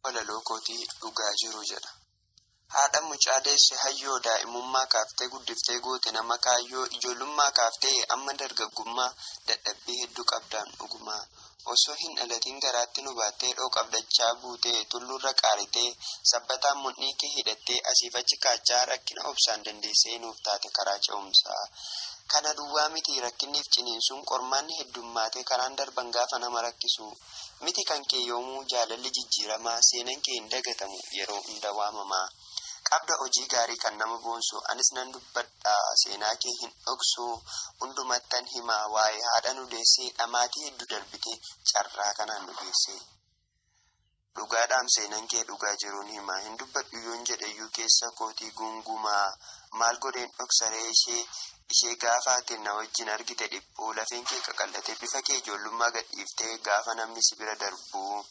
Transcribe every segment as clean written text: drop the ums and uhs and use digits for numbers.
Walaloo kootii dhugaa jiru jedha. Haadha mucaa deesse hayyoo daa'imummaa kaaftee guddiftee goote nama kaayyoo ijoollummaa kaaftee amma dargaggummaa dadhabbii hedduu qabdaan dhugumaa. Osoo hin dhalatiin garaatti nu baattee dhooqabdachaa buutee tulluurra qaaritee sabbataan mudhii kee hidhattee asiif achi kaachaa rakkina obsaan dandeessee nuuf taate karaa ce'umsaa. Kana duwwaa miti rakkinniif ciniinsuun qormaanni heddummaatee karaan darban gaafa nama rakkisu. Miti kan kee yoomuu jaalalli jijjiiramaa seenan kee hin dagatamu yeroo hunda waamamaa. Qabda hojii gaarii kan nama boonsu anis nan dubbadha seenaa kee hin dhoksu hundumattan himaa waa'ee haadha nu deessee dhamaatii hedduu darbite carraa kanaan nu geesse. Dhugaadhaam seenan kee dhugaa jiruun himaa hin dubbadhu yoon jedhayyuu keessa kootii gungumaa maal godheen dhoksaree ishee gaafa ati na wajjin argite dhiphuu lafeen kee qaqallatee bifa kee ijoollummaa gadhiiftee gaafa namni si bira darbu.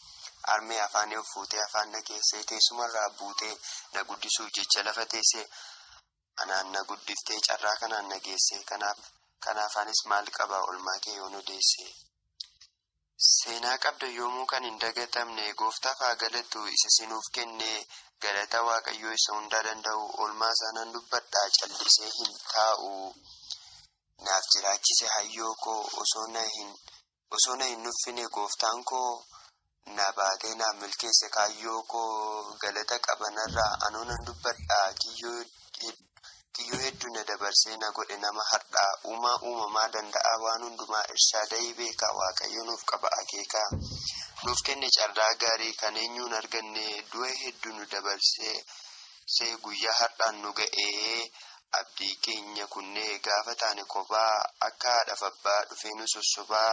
Armee afaan fuutee afaan na keessee teessumarraa buutee na guddisuuf jecha lafa teessee anaan na guddiftee carraa kanaan na geesse kanaafaanis maal qaba olmaa kee yoon odeesse. Seenaa qabda yoomuu kan hin dagatamne gooftaaf haa galatu isa sinuuf kenne galata waaqayyoo isa hundaa danda'u olmaa isaanan dubbadhaa callisee hin taa'u. Naaf jiraachise hayyoo koo osoo na hin nuffine gooftaan koo. Na baatee naaf milkeesse kaayyoo koo galata qabanarraa anoo nan dubbadhaa kiyyoo hedduu na dabarsee na godhe nama hardhaa uumamaa danda'a waan hundumaa irshaadaa beekaa waaqayyo nuuf qaba akeekaa nuuf kenne carraa gaarii kan eenyuun arganne du'a hedduu nu dabarsee guyyaa hardhaan nu ga'ee abdii keenya kunnee gaafa taane kophaa akka haadhaaf abbaa dhufee nu sossobaa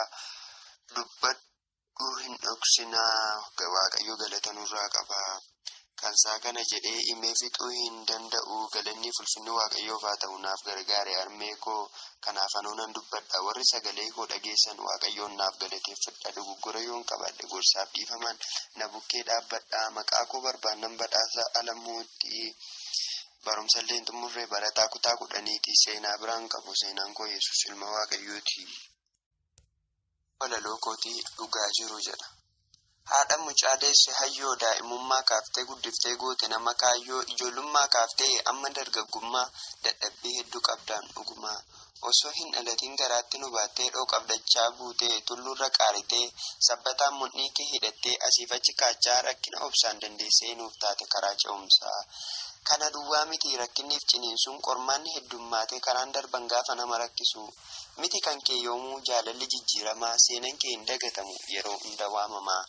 dubbadhu. Hin dhoksinaa waaqayyo galata nurraa qaba. Kansaa kana jedhee himee fixuu hin danda'u galanni ulfinni waaqayyoof haa ta'u naaf gargaare armee koo kanaaf anoo nan dubbadha warri sagalee koo dhageessan waaqayyoon naaf galateeffadha dogoggora yoon qabadhe gorsaaf dhiifaman na bukkee dhaabbadha maqaa koo barbaannan badhaasa alamuutti barumsallee xumurree barataa kutaa 10 seenaa biraan qabu seenaan koo Yesuus ilma waaqayyooti. Walaloo kootii dhugaa jiru jedha. Haadha mucaa deesse hayyoo daa'imummaa kaaftee guddiftee goote nama kaayyoo ijoollummaa kaaftee amma dargaggummaa dadhabbii hedduu qabdaan dhugumaa. Osoo hin dhalatiin garaatti nu baattee dhooqabdachaa buutee tulluurra qaaritee sabbataan mudhii kee hidhattee asiif achi kaachaa rakkina obsaan dandeessee nuuf taate karaa ce'umsaa. Kana duwwaa miti rakkinniif ciniinsuun qormaanni heddummaatee karaan darban gaafa nama rakkisu. Miti kan kee yoomuu jaalalli jijjiiramaa seenan kee hin dagatamu yeroo hunda waamamaa.